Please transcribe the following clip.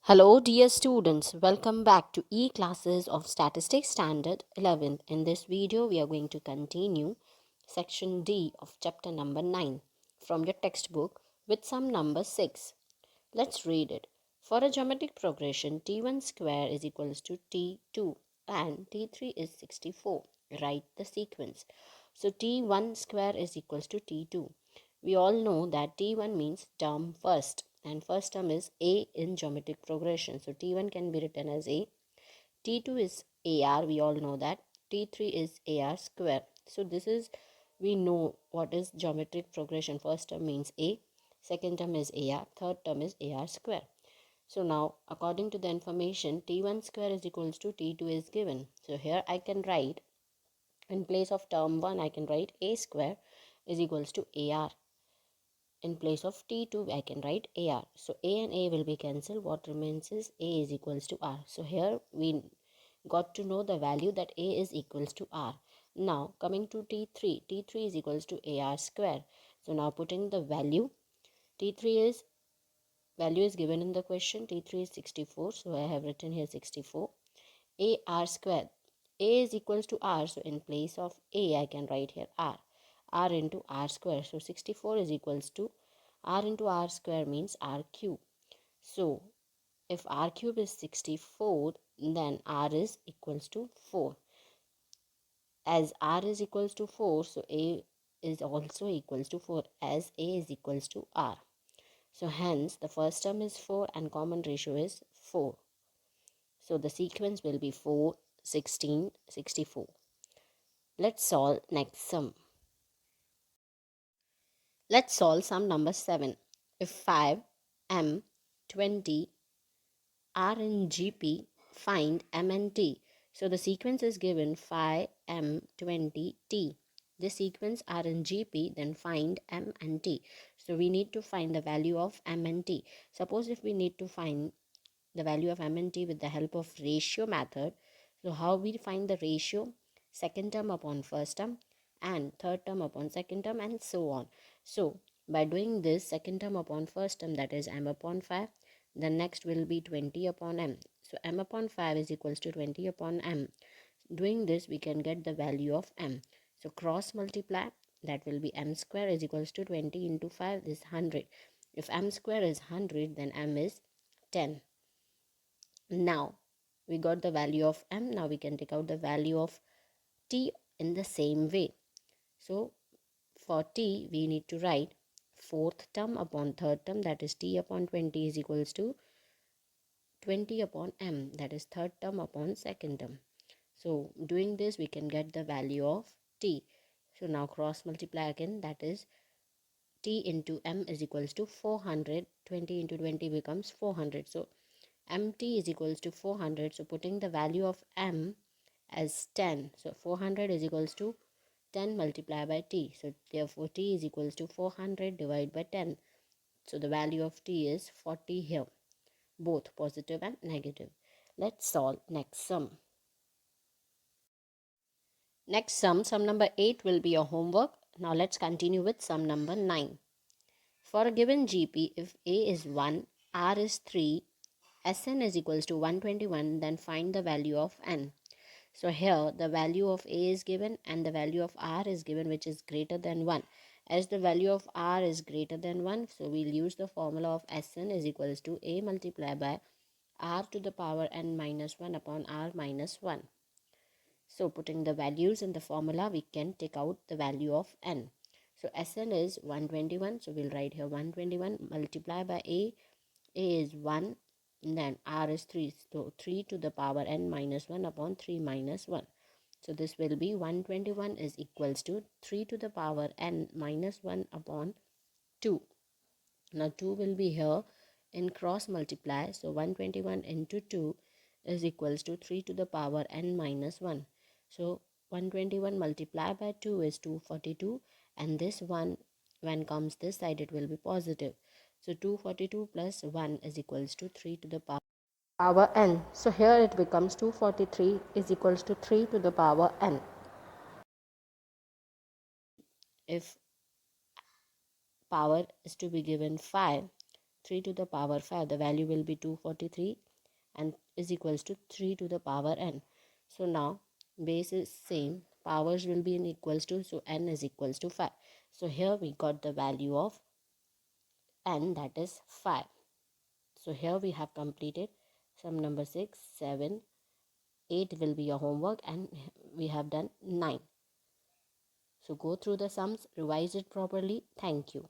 Hello, dear students. Welcome back to E-Classes of Statistics Standard 11. In this video, we are going to continue section D of chapter number 9 from your textbook with sum number 6. Let's read it. For a geometric progression, T1 square is equals to T2 and T3 is 64. Write the sequence. So T1 square is equals to T2. We all know that T1 means term first and first term is A in geometric progression. So T1 can be written as A. T2 is AR, we all know that. T3 is AR square. So this is, we know what is geometric progression. First term means A, second term is AR, third term is AR square. So now according to the information, T1 square is equals to T2 is given. So here I can write, in place of term 1 I can write A square is equals to AR. In place of T2 I can write AR. So A and A will be cancelled. What remains is A is equals to R. So here we got to know the value that A is equals to R. Now coming to T3, T3 is equals to AR square. So now putting the value, T3 is, value is given in the question, T3 is 64. So I have written here 64. AR square, A is equals to R. So in place of A I can write here R. R into R square. So 64 is equals to R into R square means R cube. So if R cube is 64, then R is equals to 4. As R is equals to 4, so A is also equals to 4 as A is equals to R. So hence the first term is 4 and common ratio is 4. So the sequence will be 4, 16, 64. Let's solve next sum. Let's solve sum number 7. If 5, M, 20, R and GP, find M and T. So the sequence is given 5, M, 20, T. This sequence R and GP, then find M and T. So we need to find the value of M and T. Suppose if we need to find the value of M and T with the help of ratio method. So how we find the ratio? Second term upon first term and third term upon second term and so on. So by doing this, second term upon first term, that is M upon 5, the next will be 20 upon M. So M upon 5 is equals to 20 upon M. Doing this, we can get the value of M. So cross multiply, that will be M square is equals to 20 into 5 is 100. If M square is 100, then M is 10. Now we got the value of M. Now we can take out the value of T in the same way. So for T, we need to write fourth term upon third term, that is T upon 20 is equals to 20 upon M, that is third term upon second term. So doing this, we can get the value of T. So now cross multiply again, that is T into M is equals to 400. 20 into 20 becomes 400. So MT is equals to 400. So putting the value of M as 10. So 400 is equals to 10 multiplied by T. So therefore T is equals to 400 divided by 10. So the value of T is 40 here. Both positive and negative. Let's solve next sum. Next sum number 8 will be your homework. Now let's continue with sum number 9. For a given GP, if A is 1, R is 3, Sn is equals to 121, then find the value of n. So here the value of A is given and the value of R is given, which is greater than 1. As the value of R is greater than 1, so we'll use the formula of Sn is equals to A multiplied by R to the power n minus 1 upon R minus 1. So putting the values in the formula, we can take out the value of n. So Sn is 121, so we'll write here 121 multiplied by A is 1, and then R is 3, so 3 to the power n minus 1 upon 3 minus 1. So this will be 121 is equals to 3 to the power n minus 1 upon 2. Now 2 will be here in cross multiply, so 121 into 2 is equals to 3 to the power n minus 1. So 121 multiplied by 2 is 242, and this one, when comes this side, it will be positive. So 242 plus 1 is equals to 3 to the power n. So here it becomes 243 is equals to 3 to the power n. If power is to be given 5, 3 to the power 5, the value will be 243 and is equals to 3 to the power n. So now base is same, powers will be in equals to, so n is equals to 5. So here we got the value of n, that is 5. So here we have completed sum number 6, 7, 8 will be your homework, and we have done 9. So go through the sums, revise it properly. Thank you.